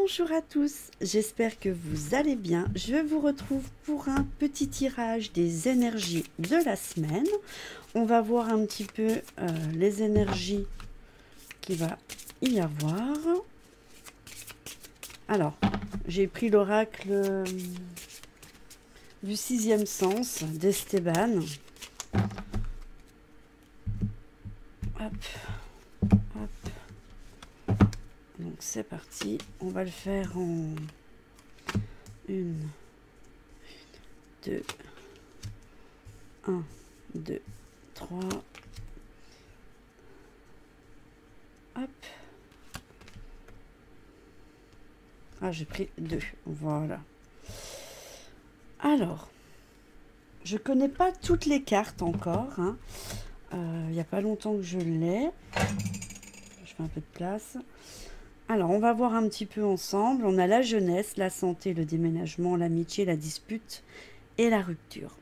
Bonjour à tous, j'espère que vous allez bien. Je vous retrouve pour un petit tirage des énergies de la semaine. On va voir un petit peu les énergies qu'il va y avoir. Alors, j'ai pris l'oracle du sixième sens d'Esteban. Hop, hop. Donc c'est parti, on va le faire en 1, 2, 1, 2, 3. Hop. Ah, j'ai pris 2, voilà. Alors, je connais pas toutes les cartes encore, hein. Il n'y a pas longtemps que je l'ai. Je fais un peu de place. Alors, on va voir un petit peu ensemble. On a la jeunesse, la santé, le déménagement, l'amitié, la dispute et la rupture.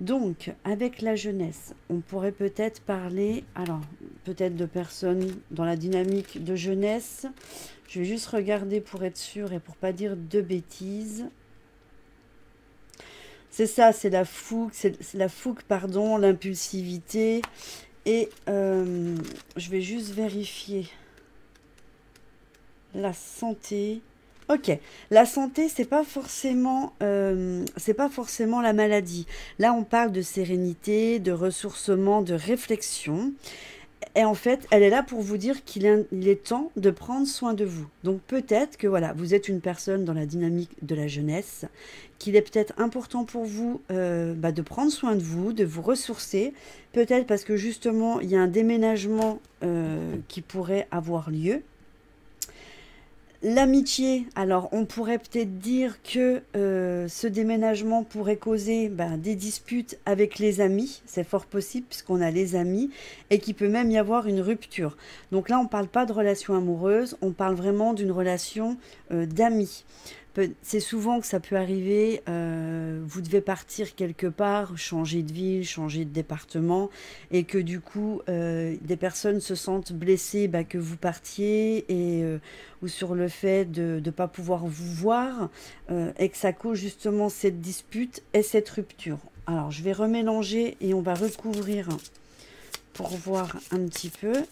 Donc, avec la jeunesse, on pourrait peut-être parler, alors, peut-être de personnes dans la dynamique de jeunesse. Je vais juste regarder pour être sûre et pour pas dire de bêtises. C'est ça, c'est la fougue, pardon, l'impulsivité. Et je vais juste vérifier. La santé. Ok, la santé, c'est pas forcément la maladie. Là, on parle de sérénité, de ressourcement, de réflexion. Et en fait, elle est là pour vous dire qu'il est temps de prendre soin de vous. Donc peut-être que voilà, vous êtes une personne dans la dynamique de la jeunesse, qu'il est peut-être important pour vous de prendre soin de vous, de vous ressourcer. Peut-être parce que justement, il y a un déménagement qui pourrait avoir lieu. L'amitié, alors on pourrait peut-être dire que ce déménagement pourrait causer des disputes avec les amis, c'est fort possible puisqu'on a les amis, et qu'il peut même y avoir une rupture. Donc là on ne parle pas de relation amoureuse, on parle vraiment d'une relation d'amis. C'est souvent que ça peut arriver, vous devez partir quelque part, changer de ville, changer de département, et que du coup, des personnes se sentent blessées que vous partiez, ou sur le fait de ne pas pouvoir vous voir, et que ça cause justement cette dispute et cette rupture. Alors, je vais remélanger et on va recouvrir pour voir un petit peu. De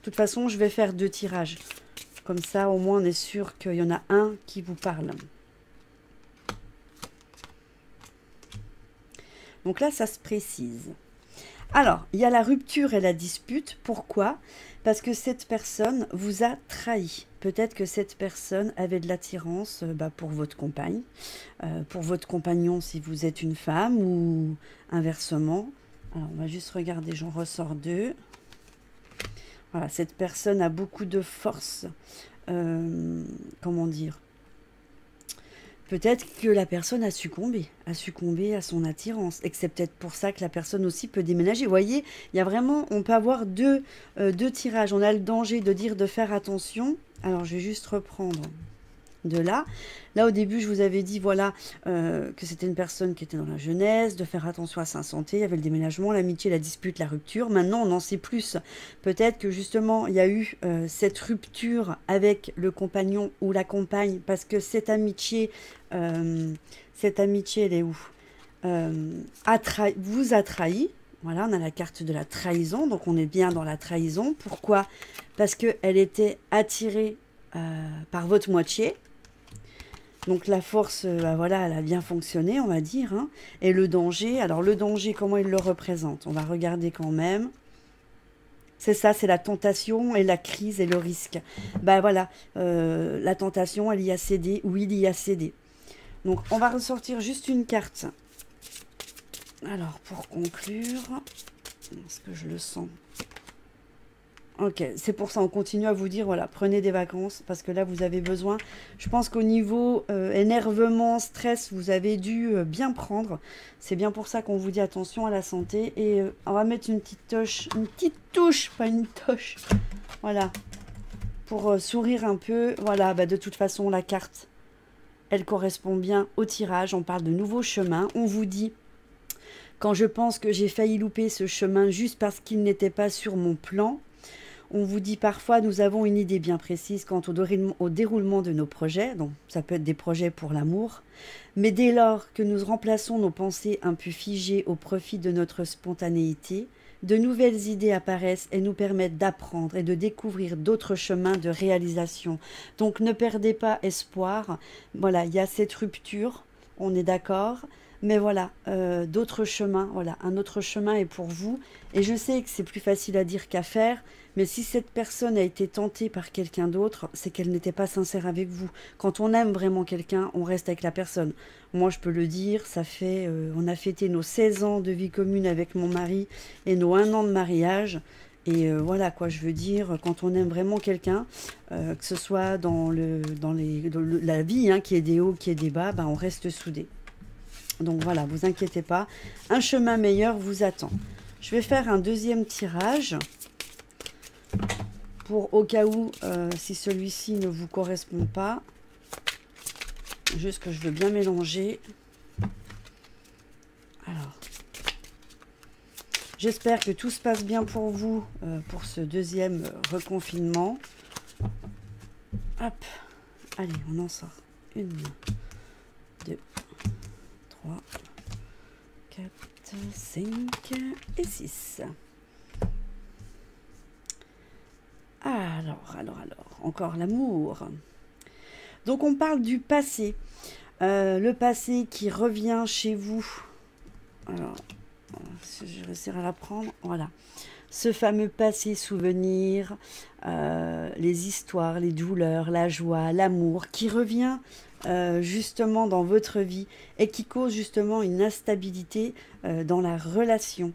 toute façon, je vais faire 2 tirages. Comme ça, au moins, on est sûr qu'il y en a un qui vous parle. Donc là, ça se précise. Alors, il y a la rupture et la dispute. Pourquoi? Parce que cette personne vous a trahi. Peut-être que cette personne avait de l'attirance pour votre compagne, pour votre compagnon si vous êtes une femme, ou inversement. Alors, on va juste regarder, j'en ressors 2. Voilà, cette personne a beaucoup de force. Comment dire? Peut-être que la personne a succombé à son attirance, et que c'est peut-être pour ça que la personne aussi peut déménager. Vous voyez, il y a vraiment, on peut avoir deux tirages. On a le danger de dire de faire attention. Alors, je vais juste reprendre de là. Là, au début, je vous avais dit, voilà, que c'était une personne qui était dans la jeunesse, de faire attention à sa santé, il y avait le déménagement, l'amitié, la dispute, la rupture. Maintenant, on en sait plus. Peut-être que justement, il y a eu cette rupture avec le compagnon ou la compagne, parce que cette amitié, elle est où? Vous a trahi. Voilà, on a la carte de la trahison, donc on est bien dans la trahison. Pourquoi? Parce qu'elle était attirée par votre moitié. Donc la force, voilà, elle a bien fonctionné, on va dire. Hein. Et le danger, alors le danger, comment il le représente? On va regarder quand même. C'est ça, c'est la tentation et la crise et le risque. Voilà, la tentation, elle y a cédé ou il y a cédé. Donc on va ressortir juste une carte. Alors pour conclure, est-ce que je le sens? Ok, c'est pour ça, on continue à vous dire, voilà, prenez des vacances, parce que là, vous avez besoin. Je pense qu'au niveau énervement, stress, vous avez dû bien prendre. C'est bien pour ça qu'on vous dit attention à la santé. Et on va mettre une petite touche, pas une toche. Voilà, pour sourire un peu. Voilà, de toute façon, la carte, elle correspond bien au tirage. On parle de nouveaux chemins. On vous dit, quand je pense que j'ai failli louper ce chemin juste parce qu'il n'était pas sur mon plan, On vous dit parfois, nous avons une idée bien précise quant au déroulement de nos projets, donc ça peut être des projets pour l'amour, mais dès lors que nous remplaçons nos pensées un peu figées au profit de notre spontanéité, de nouvelles idées apparaissent et nous permettent d'apprendre et de découvrir d'autres chemins de réalisation. Donc ne perdez pas espoir. Voilà, il y a cette rupture, on est d'accord. Mais voilà, d'autres chemins, voilà, un autre chemin est pour vous. Et je sais que c'est plus facile à dire qu'à faire, mais si cette personne a été tentée par quelqu'un d'autre, c'est qu'elle n'était pas sincère avec vous. Quand on aime vraiment quelqu'un, on reste avec la personne. Moi, je peux le dire, ça fait, on a fêté nos 16 ans de vie commune avec mon mari et nos 1 an de mariage. Et voilà quoi, je veux dire, quand on aime vraiment quelqu'un, que ce soit dans la vie, hein, qui est des hauts, qui est des bas, ben, on reste soudés. Donc voilà, vous inquiétez pas, un chemin meilleur vous attend. Je vais faire un deuxième tirage pour au cas où, si celui-ci ne vous correspond pas. Juste que je veux bien mélanger. Alors, j'espère que tout se passe bien pour vous pour ce deuxième reconfinement. Hop, allez, on en sort. 1, 2, 3, 4, 5 et 6. Alors, encore l'amour. Donc on parle du passé. Le passé qui revient chez vous. Alors, je vais réussir à la prendre. Voilà. Ce fameux passé souvenir, les histoires, les douleurs, la joie, l'amour qui revient justement dans votre vie et qui cause justement une instabilité dans la relation.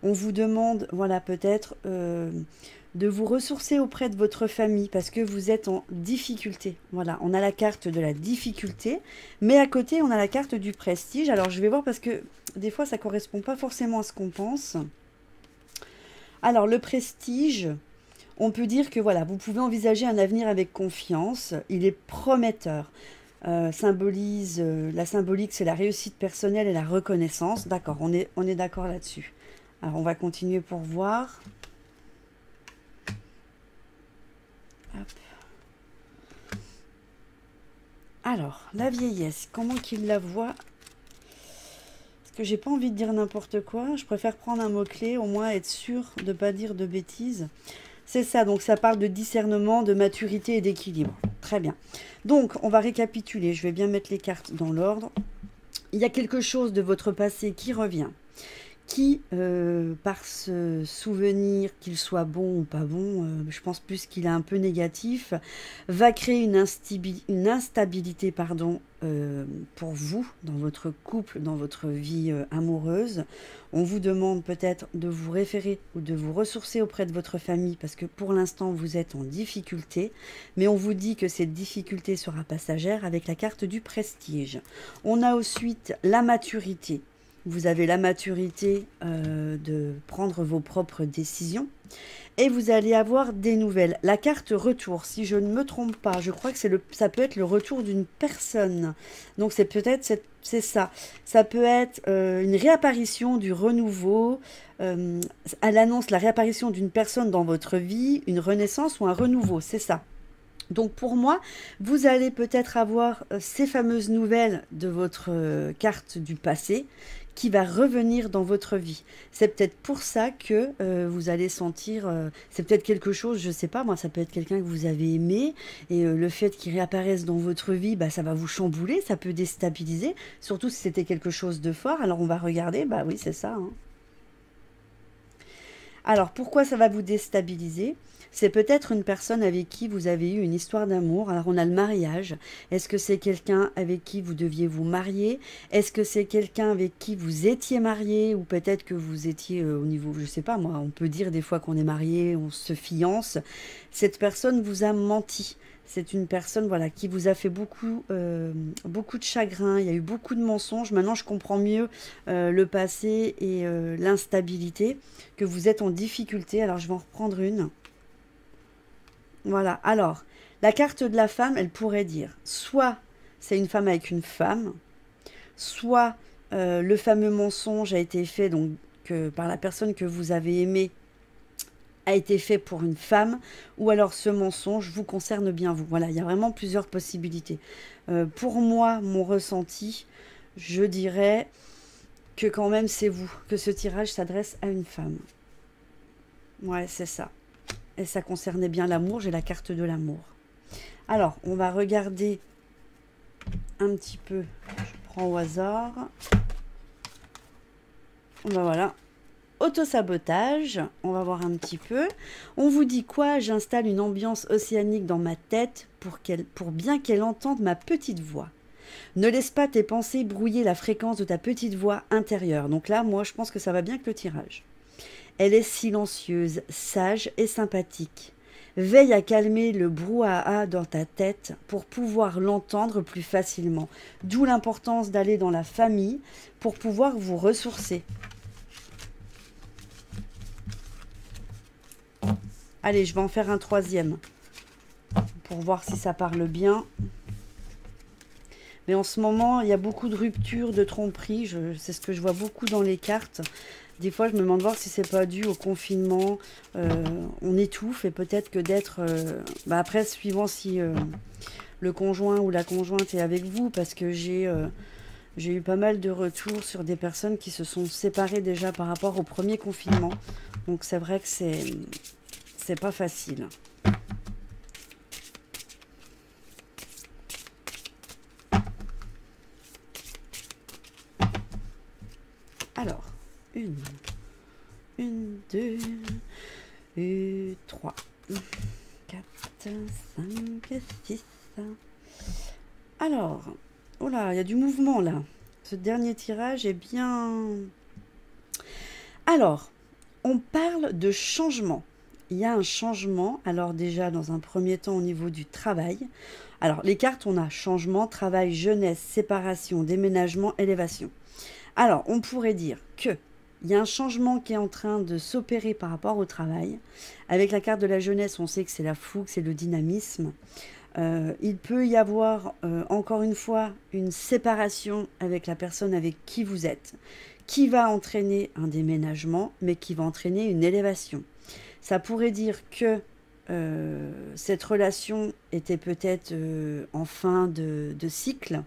On vous demande, voilà, peut-être de vous ressourcer auprès de votre famille parce que vous êtes en difficulté. Voilà, on a la carte de la difficulté, mais à côté, on a la carte du prestige. Alors, je vais voir parce que des fois, ça ne correspond pas forcément à ce qu'on pense. Alors, le prestige, on peut dire que voilà, vous pouvez envisager un avenir avec confiance. Il est prometteur. La symbolique, c'est la réussite personnelle et la reconnaissance. D'accord, on est d'accord là-dessus. Alors, on va continuer pour voir. Hop. Alors, la vieillesse, comment qu'il la voit? Parce que j'ai pas envie de dire n'importe quoi. Je préfère prendre un mot-clé, au moins être sûr de ne pas dire de bêtises. C'est ça, donc ça parle de discernement, de maturité et d'équilibre. Très bien. Donc, on va récapituler. Je vais bien mettre les cartes dans l'ordre. Il y a quelque chose de votre passé qui revient, qui, par ce souvenir, qu'il soit bon ou pas bon, je pense plus qu'il est un peu négatif, va créer une instabilité pardon, pour vous, dans votre couple, dans votre vie amoureuse. On vous demande peut-être de vous référer ou de vous ressourcer auprès de votre famille parce que pour l'instant, vous êtes en difficulté. Mais on vous dit que cette difficulté sera passagère avec la carte du prestige. On a ensuite la maturité. Vous avez la maturité de prendre vos propres décisions et vous allez avoir des nouvelles. La carte retour, si je ne me trompe pas, je crois que ça peut être le retour d'une personne. Donc c'est peut-être c'est ça. Ça peut être une réapparition du renouveau. Elle annonce la réapparition d'une personne dans votre vie, une renaissance ou un renouveau, c'est ça. Donc pour moi, vous allez peut-être avoir ces fameuses nouvelles de votre carte du passé qui va revenir dans votre vie. C'est peut-être pour ça que vous allez sentir, c'est peut-être quelque chose, je ne sais pas, moi ça peut être quelqu'un que vous avez aimé et le fait qu'il réapparaisse dans votre vie, bah, ça va vous chambouler, ça peut déstabiliser, surtout si c'était quelque chose de fort. Alors on va regarder, bah oui c'est ça. Hein. Alors pourquoi ça va vous déstabiliser ? C'est peut-être une personne avec qui vous avez eu une histoire d'amour. Alors on a le mariage. Est-ce que c'est quelqu'un avec qui vous deviez vous marier? Est-ce que c'est quelqu'un avec qui vous étiez marié? Ou peut-être que vous étiez au niveau, je sais pas moi, on peut dire des fois qu'on est marié, on se fiance. Cette personne vous a menti. C'est une personne voilà, qui vous a fait beaucoup de chagrin, il y a eu beaucoup de mensonges. Maintenant, je comprends mieux le passé et l'instabilité, que vous êtes en difficulté. Alors, je vais en reprendre une. Voilà, alors, la carte de la femme, elle pourrait dire, soit c'est une femme avec une femme, soit le fameux mensonge a été fait donc, par la personne que vous avez aimée a été fait pour une femme, ou alors ce mensonge vous concerne bien vous. Voilà, il y a vraiment plusieurs possibilités. Pour moi, mon ressenti, je dirais que quand même c'est vous, que ce tirage s'adresse à une femme. Ouais, c'est ça. Et ça concernait bien l'amour, j'ai la carte de l'amour. Alors, on va regarder un petit peu, je prends au hasard. Ben voilà. Auto-sabotage, on va voir un petit peu. On vous dit quoi? J'installe une ambiance océanique dans ma tête pour bien qu'elle entende ma petite voix. Ne laisse pas tes pensées brouiller la fréquence de ta petite voix intérieure. Donc là, moi, je pense que ça va bien avec le tirage. Elle est silencieuse, sage et sympathique. Veille à calmer le brouhaha dans ta tête pour pouvoir l'entendre plus facilement. D'où l'importance d'aller dans la famille pour pouvoir vous ressourcer. Allez, je vais en faire un troisième pour voir si ça parle bien. Mais en ce moment, il y a beaucoup de ruptures, de tromperies. C'est ce que je vois beaucoup dans les cartes. Des fois, je me demande voir si c'est pas dû au confinement. On étouffe et peut-être que d'être... après, suivant si le conjoint ou la conjointe est avec vous, parce que j'ai eu pas mal de retours sur des personnes qui se sont séparées déjà par rapport au premier confinement. Donc c'est vrai que c'est pas facile. Alors, une, deux, et 3, 4, 5, 6. Alors, oh là, il y a du mouvement là. Ce dernier tirage est bien... Alors, on parle de changement. Il y a un changement, alors déjà dans un premier temps au niveau du travail. Alors les cartes, on a changement, travail, jeunesse, séparation, déménagement, élévation. Alors on pourrait dire que il y a un changement qui est en train de s'opérer par rapport au travail. Avec la carte de la jeunesse, on sait que c'est la fougue, c'est le dynamisme. Il peut y avoir encore une fois une séparation avec la personne avec qui vous êtes, qui va entraîner un déménagement, mais qui va entraîner une élévation. Ça pourrait dire que cette relation était peut-être en fin de cycle.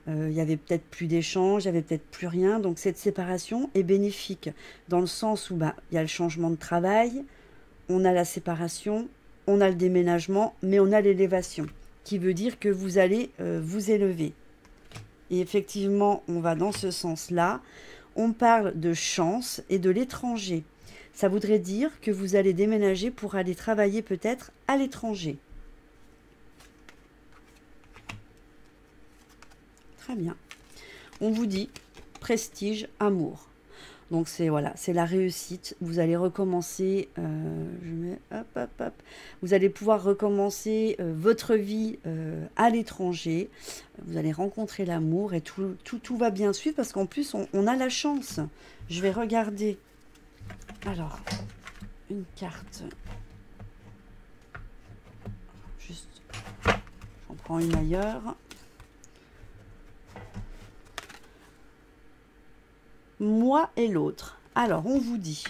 Il y avait peut-être plus d'échanges, il n'y avait peut-être plus rien. Donc cette séparation est bénéfique dans le sens où il y a le changement de travail, on a la séparation, on a le déménagement, mais on a l'élévation, qui veut dire que vous allez vous élever. Et effectivement, on va dans ce sens-là. On parle de chance et de l'étranger. Ça voudrait dire que vous allez déménager pour aller travailler peut-être à l'étranger. Très bien. On vous dit prestige, amour. Donc c'est voilà, c'est la réussite. Vous allez recommencer, je mets hop hop hop. Vous allez pouvoir recommencer votre vie à l'étranger. Vous allez rencontrer l'amour et tout va bien suivre parce qu'en plus on a la chance. Je vais regarder. Alors, une carte. Juste, j'en prends une ailleurs. Moi et l'autre. Alors, on vous dit.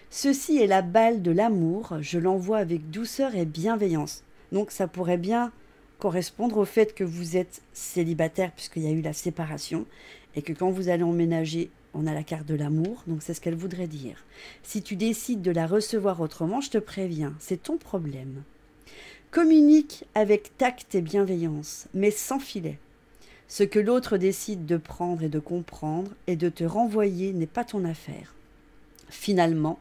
Ceci est la balle de l'amour. Je l'envoie avec douceur et bienveillance. Donc, ça pourrait bien correspondre au fait que vous êtes célibataire puisqu'il y a eu la séparation et que quand vous allez emménager, on a la carte de l'amour, donc c'est ce qu'elle voudrait dire. Si tu décides de la recevoir autrement, je te préviens, c'est ton problème. Communique avec tact et bienveillance, mais sans filet. Ce que l'autre décide de prendre et de comprendre et de te renvoyer n'est pas ton affaire. Finalement,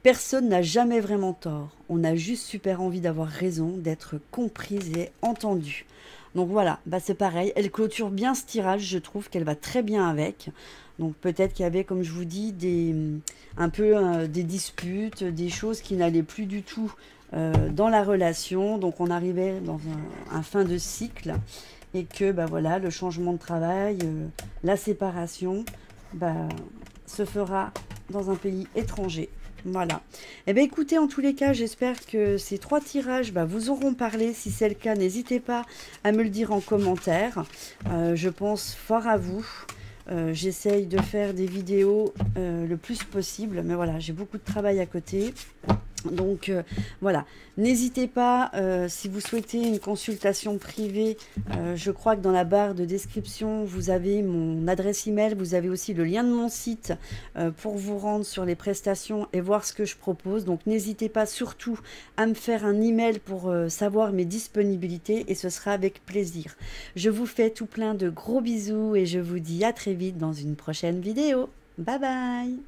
personne n'a jamais vraiment tort. On a juste super envie d'avoir raison, d'être comprise et entendue. Donc voilà, c'est pareil. Elle clôture bien ce tirage, je trouve qu'elle va très bien avec. Donc peut-être qu'il y avait, comme je vous dis, un peu des disputes, des choses qui n'allaient plus du tout dans la relation. Donc on arrivait dans un fin de cycle et que voilà, le changement de travail, la séparation, se fera dans un pays étranger. Voilà. Eh bien, écoutez, en tous les cas, j'espère que ces 3 tirages vous auront parlé. Si c'est le cas, n'hésitez pas à me le dire en commentaire. Je pense fort à vous. j'essaye de faire des vidéos le plus possible, mais voilà, j'ai beaucoup de travail à côté. Donc voilà, n'hésitez pas, si vous souhaitez une consultation privée, je crois que dans la barre de description, vous avez mon adresse email, vous avez aussi le lien de mon site pour vous rendre sur les prestations et voir ce que je propose. Donc n'hésitez pas surtout à me faire un email pour savoir mes disponibilités et ce sera avec plaisir. Je vous fais tout plein de gros bisous et je vous dis à très vite dans une prochaine vidéo. Bye bye!